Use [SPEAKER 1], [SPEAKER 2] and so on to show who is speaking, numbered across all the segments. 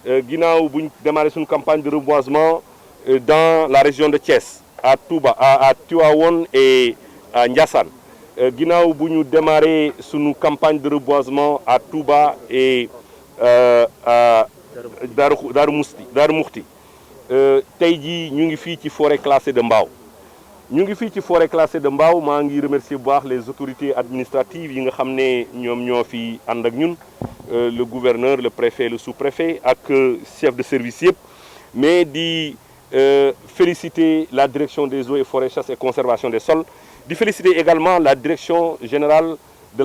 [SPEAKER 1] ginnaaw bu ñu démarré suñu campagne de reboisement dans la région de Thiès à Touba à Tivaouane et à Ndiassane ginnaaw bu ñu démarré suñu campagne de reboisement à Touba et à Darou Mouhty tey jii ñu ngi fii ci forêt classée de Mbao ñu ngi fii ci forêt classée de Mbao maa ngi remercier bu baax les autorités administratives yi nga xam ne ñoom ñoo fi ànd ak ñun le gouverneur le préfet le sous-préfet ak chef de service yëpp mais di féliciter la direction des eaux et forêts chasse et conservation des sols di féliciter également la direction générale de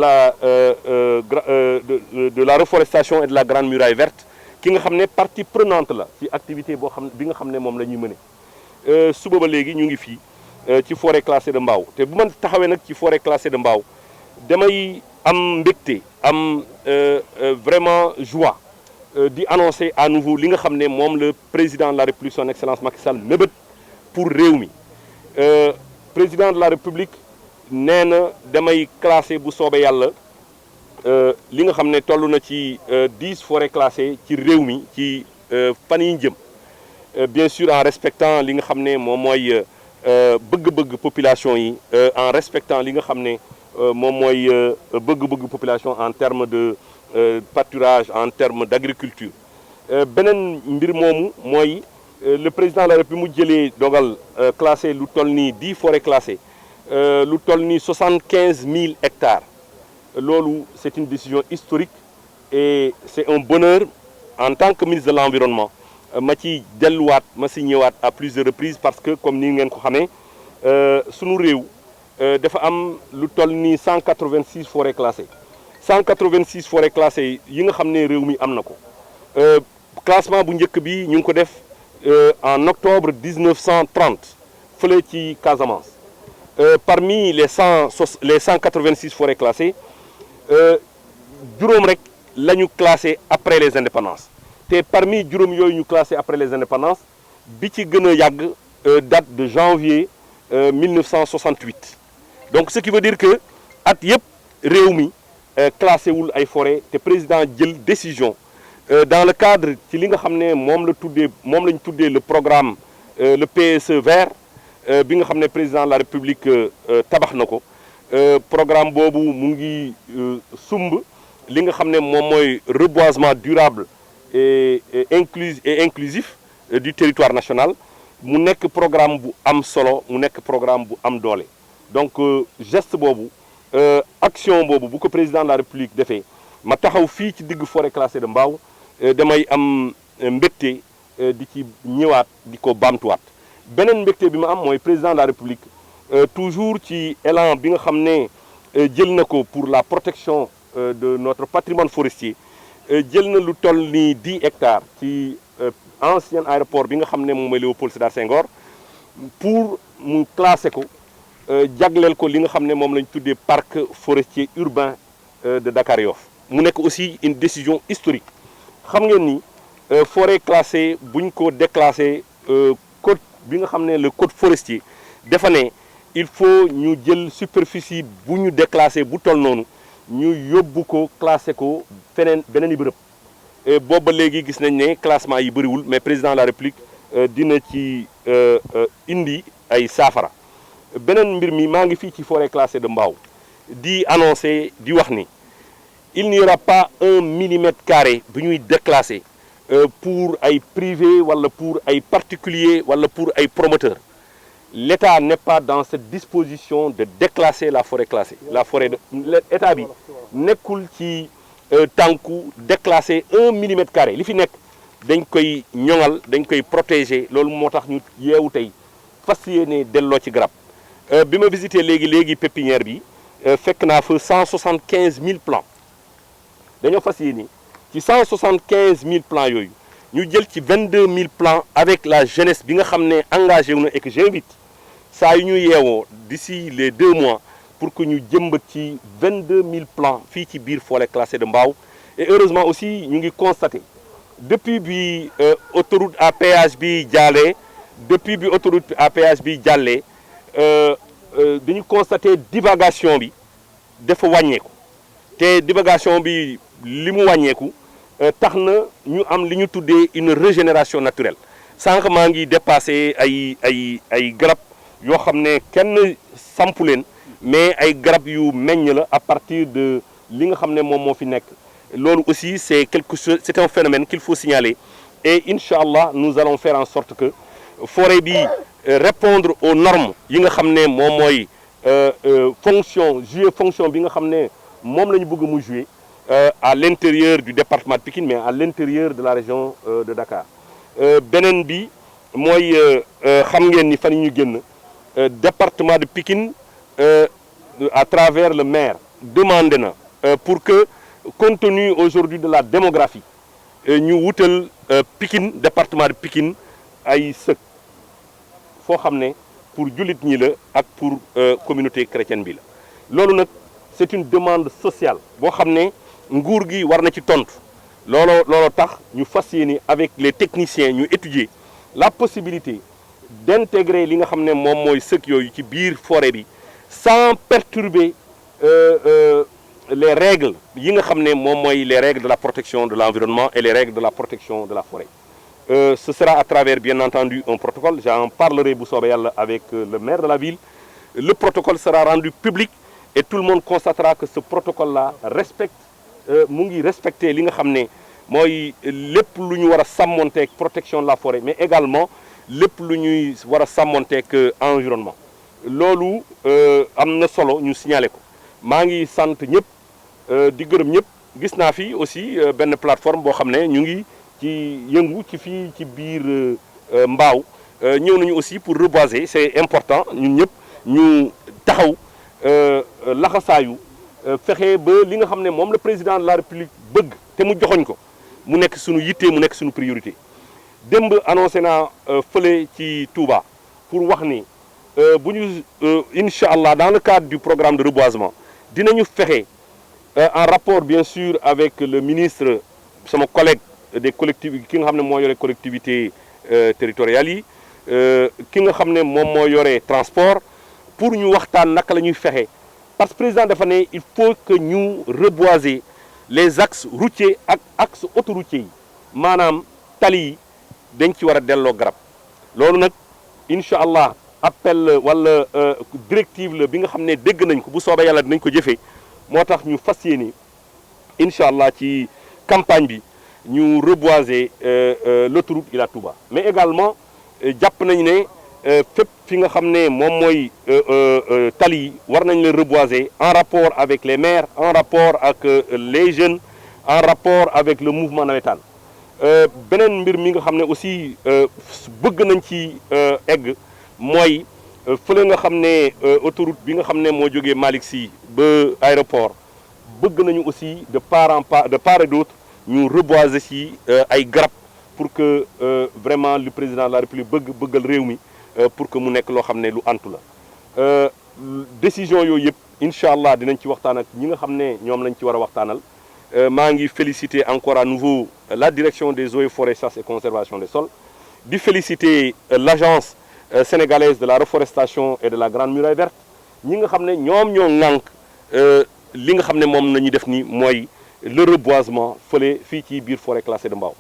[SPEAKER 1] la reforestation et de la grande muraille verte ki nga xam ne partie prenante la ci activité boo xam bi nga xam ne moom la ñuy mëne suba ba léegi ñu ngi fii ci forêt classée de Mbao te bu ma taxawee nag ci forêt classée de Mbao damay am mbégte am vraiment joie di annoncer à nouveau li nga xam ne moom le président de la République son excellence Macky Sall mébét pour réew mi président de la République nee na damay classé bu soobee yàlla li nga xam ne toll na ci 10 forêts classées ci réew mi ci fan yi ñu jëm bien sûr en respectant li nga xam ne moom mooy bëgg-bëgg population yi en respectant li nga xam ne moom mooy bëgg-bëgg population en termes de pâturage en termes d'agriculture beneen mbir moomu mooy le président de la République mu jëlee dogal classé lu toll nii 10 forêts classées lu toll nii 75 000 hectares loolu c'est une décision historique et c'est un bonheur en tant que ministre de l'environnement ma ci delluwaat ma si ñëwaat à plusieurs reprises parce que comme ni ngeen ko xamee sunu réew dafa am lu toll nii 186 forêts classées 186 forêts classées yi nga xam ne réew mi am na ko classement bu njëkk bi ñu ngi ko def en octobre 1930 fële ci Casamance parmi les 186 forêts classées juróom rek la ñu classé après les indépendances te parmi juróom yooyu ñu classé après les indépendances bi ci gën a yàgg date de janvier 1968 donc ce qui veut dire que at yëpp réew mi classé wul ay forêt te président jël décision dans le cadre ci li nga xam ne moom la ñu tuddee le programme le PSE vert bi nga xam ne président de la République tabax na ko programme boobu mu ngi sumb li nga xam ne moom mooy reboisement durable et inclusif du territoire national mu nekk programme bu am solo mu nekk programme bu am doole donc geste boobu action boobu bu ko président de la République defee ma taxaw fii ci digg forêt classée de Mbao damay am mbégte di ci ñëwaat di ko baamtuwaat beneen mbégte bi ma am mooy président de la République toujours ci élan bi nga xam ne jël na ko pour la protection de notre patrimoine forestier jël na lu toll ni 10 hectares ci ancien aéroport bi nga xam ne moom mooy Léopold Sédar Senghor pour mu classer ko jagleel ko li nga xam ne moom lañ tuddee parc forestier urbain de Dakar Yoff mu nekk aussi une décision historique xam ngeen ni forêt classée buñ ko déclassé code bi nga xam ne le code forestier dafa ne il faut ñu jël superficie bu ñu déclassé bu toll noonu ñu yóbbu ko classé ko beneen i bërëb boobu ba léegi gis nañ ne classement yi bëriwul mais président de la République dina ci indi ay saafara beneen mbir mi maa ngi fii ci forêt classée de Mbao di annoncer di wax ni il n'y aura pas 1 millimètre carré bu ñuy déclassé pour ay privé wala pour ay particulier wala pour ay promoteur l'État n'est pas dans cette disposition de déclasser la forêt classée la forêt de l'État bi nekkul ci tànku déclasser 1 millimètre carré li fi nekk dañ koy ñoŋal dañ koy protéger loolu moo tax ñu yeewu tey fas yéene delloo ci garab bi ma visité léegi pépinière bi fekk naa fa 175 000 plants dañoo fas yéene ci 175 000 plants yooyu ñu jël ci 22 000 plants avec la jeunesse bi nga xam ne engagé wu na et que j'invite saa yu ñu yeewoo d'ici les 2 mois pour que ñu jëmbat ci 22 000 plants fii ci biir forêt classée de Mbao et heureusement aussi ñu ngi constaté depuis bi autoroute à péage bi jàllee dañu constaté divagation bi dafa wàññeeku te divagation bi li mu wàññeeku tax na ñu am li ñu tuddee une régénération naturelle sànq maa ngi dépassé ay garab yoo xam ne kenn sampu leen mais ay garab yu meññ la à partir de li nga xam ne moom moo fi nekk loolu aussi c'est quelque chose, c'est un phénomène qu'il faut signaler et Inch'Allah nous allons faire en sorte que forêt bi répondre aux normes yi nga xam ne moom mooy jouer fonction bi nga xam ne moom la ñu bëgg mu jouer à l'intérieur du département de Pikine mais à l'intérieur de la région de Dakar beneen bi mooy xam ngeen ni fan yi ñu génn département de Pikine à travers le maire demandé na pour que compte tenu aujourd'hui de la démographie ñu wutal Pikine département de Pikine ay sëk foo xam ne pour jullit ñi la ak pour communauté chrétienne bi la loolu nag c'est une demande sociale boo xam ne nguur gi war na ci tontu looloo tax ñu fas yéene avec les techniciens ñu étudier la possibilité d'intégrer li nga xam ne moom mooy sëk yooyu ci biir forêt bi sans perturber les règles yi nga xam ne moom mooy les règles de la protection de l'environnement et les règles de la protection de la forêt ce sera à travers bien entendu un protocole j'en parlerai bu soobee yàlla avec le maire de la ville le protocole sera rendu public et tout le monde constatera que ce protocole là respecte mu ngi respecter li nga xam ne mooy lépp lu ñu war a sàmmonteeg protection de la forêt mais également lépp lu ñuy war a sàmmonteeg environnement loolu am na solo ñu signaler ko maa ngi sant ñëpp di gërëm ñëpp gis naa fi aussi benn plateforme boo xam ne ñu ngi ci yëngu ci fii ci biir Mbao ñëw nañu aussi pour reboiser c'est important ñun ñëpp ñu taxaw laxasaayu fexe ba li nga xam ne moom le président de la République bëgg te mu joxoñ ko mu nekk suñu yitte mu nekk suñu priorité démb annoncé naa fële ci Touba pour wax ni bu ñu incha allah dans le cadre du programme de reboisement dinañu fexe en rapport bien sûr avec le ministre sama collègue des collectivités ki nga xam ne moo yore collectivités territoriales yi ki nga xam ne moom moo yore transport pour ñu waxtaan naka la ñuy fexe parce que président dafa ne il faut que ñu reboiser les axes routiers ak axes autoroutiers yi maanaam tali yi dañ ci war a delloo garab loolu nag incha allah appel wala directive la bi nga xam ne dégg nañ ko bu soobee yàlla dinañ ko jëfee moo tax ñu fas yéene incha allah ci campagne bi ñu reboiser l'autoroute Ila Touba mais également jàpp nañu ne fépp fi nga xam ne moom mooy tali yi war nañ leen reboiser en rapport avec les maires en rapport ak les jeunes en rapport avec le mouvement navétane beneen mbir mi nga xam ne aussi bëgg nañ ci egg mooy fële nga xam ne autoroute bi nga xam ne moo jógee Malick Sy ba aéroport bëgg nañu aussi de part et d'autre ñu reboiser ci ay garab pour que vraiment le président de la République bëggal réew mi pour que mu nekk loo xam ne lu antu la décision yooyu yëpp incha allah dinañ ci waxtaan ak ñi nga xam ne ñoom lañ ci war a waxtaanal maa ngi féliciter encore à nouveau la direction des eaux et forêts chasse et conservation des sols di féliciter l'agence sénégalaise de la reforestation et de la Grande Muraille Verte ñi nga xam ne ñoom ñoo ŋànk li nga xam ne moom nañuy def ni mooy le reboisement fële fii ci biir forêt classée de Mbao